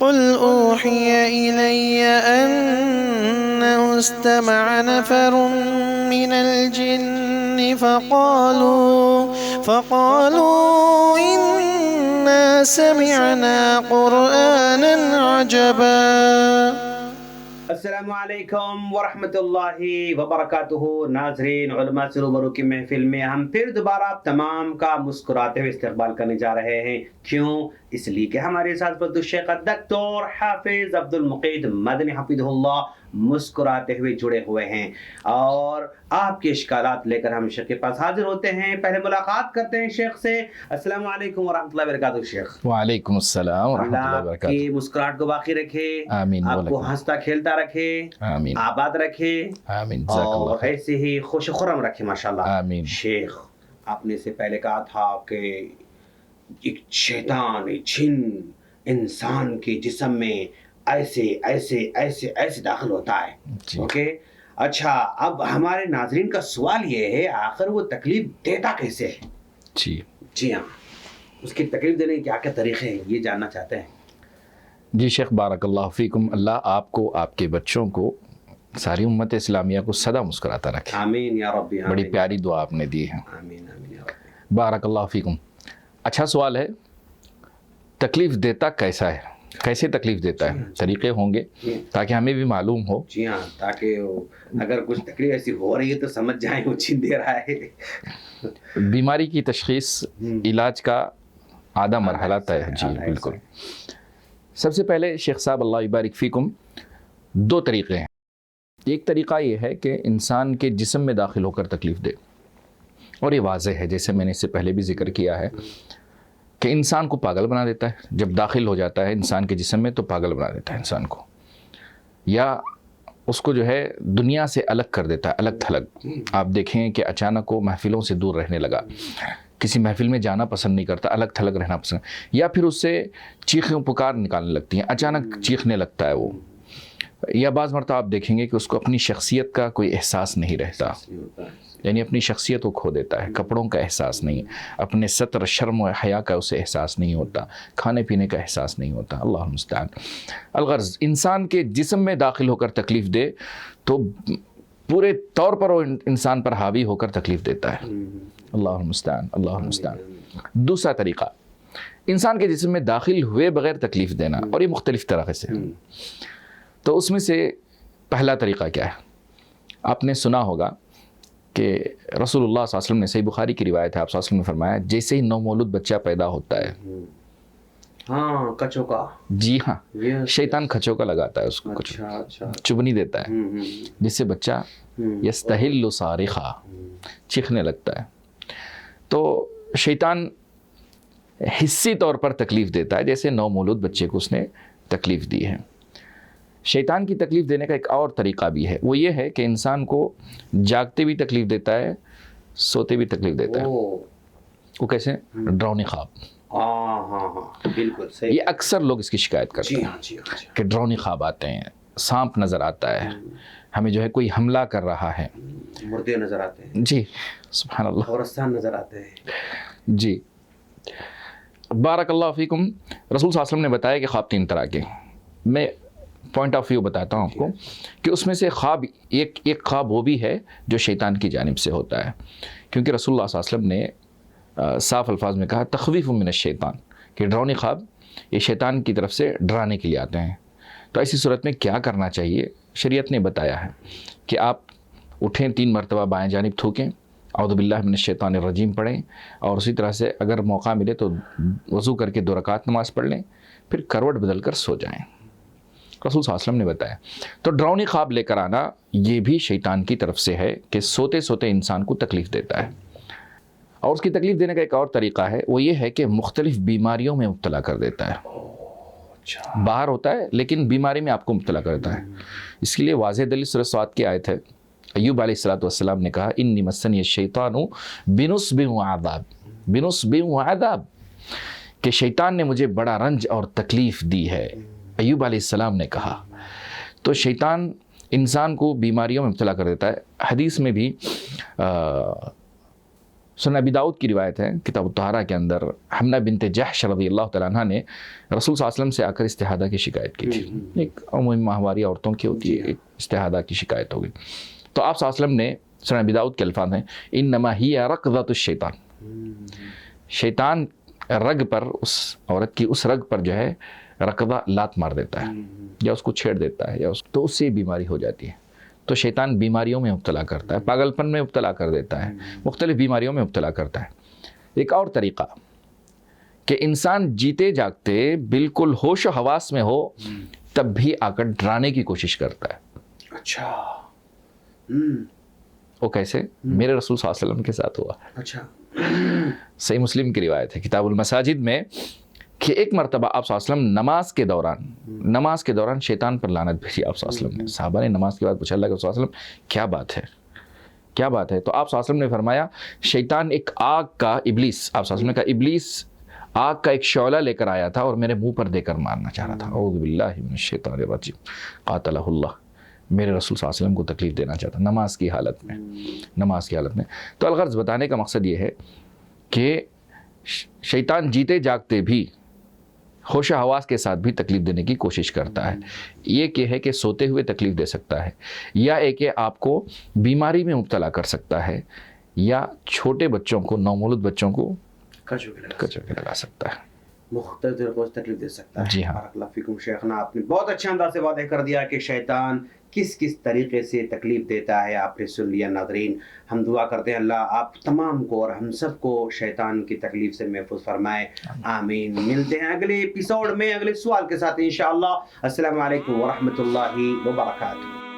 قل أوحي إلي أنه استمع نفر من الجن فقالوا إنا سمعنا قرآنا عجبا۔ السلام علیکم ورحمۃ اللہ وبرکاتہ۔ ناظرین، علماء سے روبرو کی محفل میں ہم پھر دوبارہ آپ تمام کا مسکراتے ہوئے استقبال کرنے جا رہے ہیں۔ کیوں؟ اس لیے کہ ہمارے ساتھ فضل الشیخ دکتور حافظ عبد المقید مدنی حفظہ اللہ مسکراتے ہوئے جڑے ہوئے ہیں اور آپ کے اشکالات لے کر ہم شیخ کے پاس حاضر ہوتے ہیں۔ پہلے ملاقات کرتے ہیں شیخ سے۔ السلام علیکم ورحمۃ اللہ وبرکاتہ شیخ۔ وعلیکم السلام ورحمۃ اللہ اللہ وبرکاتہ۔ کی مسکراہٹ کو باقی رکھے، آمین۔ آپ کو ہنستا کھیلتا رکھے، آمین آباد رکھے، آمین، جزاک اللہ اور خیر۔ ایسے ہی خوش خرم رکھے ماشاءاللہ۔ آمین۔ شیخ، آپ نے سے پہلے کہا تھا کہ ایک شیطان جن انسان کے جسم میں ایسے ایسے ایسے ایسے داخل ہوتا ہے۔ جی۔ اوکے، اچھا، اب ہمارے ناظرین کا سوال یہ ہے آخر وہ تکلیف دیتا کیسے ہے؟ جی جی ہاں، اس کی تکلیف دینے کے کیا کیا طریقے ہیں یہ جاننا چاہتے ہیں۔ جی شیخ، بارک اللہ فیکم۔ اللہ آپ کو، آپ کے بچوں کو، ساری امت اسلامیہ کو سدا مسکراتا رکھے۔ آمین یا ربی، بڑی پیاری دعا آپ نے دی ہے، آمین آمین یا ربی۔ بارک اللہ فیکم۔ اچھا سوال ہے، تکلیف دیتا کیسا ہے، کیسے تکلیف دیتا ہے؟ طریقے ہوں گے تاکہ ہمیں بھی معلوم ہو۔ جی ہاں، تاکہ اگر کچھ تکلیف ایسی ہو رہی ہے تو سمجھ جائیں وہ چھین دے رہا ہے۔ بیماری کی تشخیص علاج کا آدھا مرحلہ طے ہے۔ جی بالکل۔ سب سے پہلے شیخ صاحب اللہ یبارک فیکم، دو طریقے ہیں۔ ایک طریقہ یہ ہے کہ انسان کے جسم میں داخل ہو کر تکلیف دے، اور یہ واضح ہے جیسے میں نے اس سے پہلے بھی ذکر کیا ہے کہ انسان کو پاگل بنا دیتا ہے۔ جب داخل ہو جاتا ہے انسان کے جسم میں تو پاگل بنا دیتا ہے انسان کو، یا اس کو جو ہے دنیا سے الگ کر دیتا ہے، الگ تھلگ۔ آپ دیکھیں کہ اچانک وہ محفلوں سے دور رہنے لگا، کسی محفل میں جانا پسند نہیں کرتا، الگ تھلگ رہنا پسند، یا پھر اس سے چیخیں پکار نکالنے لگتی ہیں، اچانک چیخنے لگتا ہے وہ، یا بعض مرتبہ آپ دیکھیں گے کہ اس کو اپنی شخصیت کا کوئی احساس نہیں رہتا، یعنی اپنی شخصیت کو کھو دیتا ہے، کپڑوں کا احساس نہیں، اپنے ستر شرم و حیا کا اسے احساس نہیں ہوتا، کھانے پینے کا احساس نہیں ہوتا۔ اللہ المستعان۔ الغرض انسان کے جسم میں داخل ہو کر تکلیف دے تو پورے طور پر وہ انسان پر حاوی ہو کر تکلیف دیتا ہے۔ اللہ المستعان، اللہ المستعان۔ دوسرا طریقہ، انسان کے جسم میں داخل ہوئے بغیر تکلیف دینا، اور یہ مختلف طریقے سے۔ تو اس میں سے پہلا طریقہ کیا ہے؟ آپ نے سنا ہوگا کہ رسول اللہ صلی اللہ علیہ وسلم نے، صحیح بخاری کی روایت ہے، آپ صلی اللہ علیہ وسلم نے فرمایا جیسے ہی نومولود بچہ پیدا ہوتا ہے، ہاں، کچوں کا، جی ہاں، شیطان کھچوں کا لگاتا ہے اس کو، کچھ چبنی دیتا ہے، جس سے بچہ یستحل صارخا، چیخنے لگتا ہے۔ تو شیطان حسی طور پر تکلیف دیتا ہے، جیسے نومولود بچے کو اس نے تکلیف دی ہے۔ شیطان کی تکلیف دینے کا ایک اور طریقہ بھی ہے، وہ یہ ہے کہ انسان کو جاگتے بھی تکلیف دیتا ہے، سوتے بھی تکلیف دیتا ہے۔ وہ کیسے؟ ڈراؤنی خواب۔ ہاں بالکل صحیح۔ یہ اکثر لوگ اس کی شکایت کرتے ہیں کہ ڈراؤنی خواب آتے ہیں، سانپ نظر آتا ہے، ہمیں جو ہے کوئی حملہ کر رہا ہے، مردے نظر آتے ہیں، جی سبحان اللہ، قبرستان نظر آتے ہیں۔ جی بارک اللہ فیکم۔ رسول صلی اللہ علیہ وسلم نے بتایا کہ خواب تین طرح کے، میں پوائنٹ آف ویو بتاتا ہوں آپ کو کہ اس میں سے خواب ایک خواب وہ بھی ہے جو شیطان کی جانب سے ہوتا ہے، کیونکہ رسول اللہ صلی اللہ علیہ وسلم نے صاف الفاظ میں کہا تخویف من الشیطان، کہ ڈراؤنی خواب یہ شیطان کی طرف سے ڈرانے کے لیے آتے ہیں۔ تو ایسی صورت میں کیا کرنا چاہیے؟ شریعت نے بتایا ہے کہ آپ اٹھیں، 3 مرتبہ بائیں جانب تھوکیں، اعوذ باللہ من الشیطان الرجیم پڑھیں، اور اسی طرح سے اگر موقع ملے تو وضو کر کے 2 رکعت نماز پڑھ لیں، پھر کروٹ بدل کر سو جائیں۔ رسول صلی اللہ علیہ وسلم نے بتایا۔ تو ڈراؤنی خواب لے کر آنا یہ بھی شیطان کی طرف سے ہے کہ سوتے سوتے انسان کو تکلیف دیتا ہے۔ اور اس کی تکلیف دینے کا ایک اور طریقہ ہے، وہ یہ ہے کہ مختلف بیماریوں میں مبتلا کر دیتا ہے۔ باہر ہوتا ہے لیکن بیماری میں آپ کو مبتلا کرتا ہے۔ اس کے لیے واضح دلیل سورہ صاد کی آیت ہے، ایوب علیہ السلام نے کہا انی مسنی الشیطان بنصب وعذاب، بنصب وعذاب، کہ شیطان نے مجھے بڑا رنج اور تکلیف دی ہے، ایوب علیہ السلام نے کہا۔ تو شیطان انسان کو بیماریوں میں مبتلا کر دیتا ہے۔ حدیث میں بھی سنن ابی داؤد کی روایت ہے کتاب الطہارہ کے اندر، حمنہ بنت جحش رضی اللہ تعالیٰ عنہ نے رسول صلی اللہ علیہ وسلم سے آ کر استحاضہ کی شکایت کی تھی. ایک عمومی ماہواری عورتوں کی ہوتی ہے، ایک استحاضہ کی شکایت ہو گئی. تو آپ صلی اللہ علیہ وسلم نے، سنن ابی داؤد کے الفاظ ہیں، انما ہی رکضۃ الشیطان، شیطان رگ پر، اس عورت کی اس رگ پر جو ہے رکضہ لات مار دیتا ہے یا اس کو چھیڑ دیتا ہے، یا تو اس سے بیماری ہو جاتی ہے. تو شیطان بیماریوں میں مبتلا کرتا ہے، پاگل پن میں مبتلا کر دیتا ہے، مختلف بیماریوں میں مبتلا کرتا ہے. ایک اور طریقہ کہ انسان جیتے جاگتے بالکل ہوش و حواس میں ہو تب بھی آ کر ڈرانے کی کوشش کرتا ہے. اچھا، وہ کیسے؟ میرے رسول صلی اللہ علیہ وسلم کے ساتھ ہوا. اچھا، صحیح مسلم کی روایت ہے کتاب المساجد میں کہ ایک مرتبہ آپ صلی اللہ علیہ وسلم نماز کے دوران شیطان پر لعنت بھیجی آپ صلی اللہ علیہ وسلم نے. صحابہ نے نماز کے بعد پوچھا اللہ کے رسول صلی اللہ علیہ وسلم کیا بات ہے، کیا بات ہے؟ تو آپ صلی اللہ علیہ وسلم نے فرمایا شیطان ایک آگ کا، ابلیس، آپ صلی اللہ علیہ وسلم نے کہا ابلیس آگ کا ایک شعلہ لے کر آیا تھا اور میرے منہ پر دے کر مارنا چاہ رہا تھا. اعوذ باللہ من الشیطان الرجیم، قاتلہ اللہ. میرے رسول صلی اللہ علیہ وسلم کو تکلیف دینا چاہتا نماز کی حالت میں. تو الغرض بتانے کا مقصد یہ ہے کہ شیطان جیتے جاگتے بھی ہوش و حواس کے ساتھ بھی تکلیف دینے کی کوشش کرتا ہے. یہ کہ ہے کہ سوتے ہوئے تکلیف دے سکتا ہے، یا ایک کہ آپ کو بیماری میں مبتلا کر سکتا ہے، یا چھوٹے بچوں کو، نومولود بچوں کو کچو کے لگا سکتا ہے، مختلف طریقوں سے تکلیف دے سکتا ہے. جی ہاں. بارک اللہ فیکم شیخنا، آپ نے بہت اچھے انداز سے واضح کر دیا کہ شیطان کس کس طریقے سے تکلیف دیتا ہے. آپ نے سن لیا ناظرین. ہم دعا کرتے ہیں اللہ آپ تمام کو اور ہم سب کو شیطان کی تکلیف سے محفوظ فرمائے، آمین. ملتے ہیں اگلے ایپیسوڈ میں اگلے سوال کے ساتھ انشاءاللہ. السلام علیکم ورحمۃ اللہ وبرکاتہ.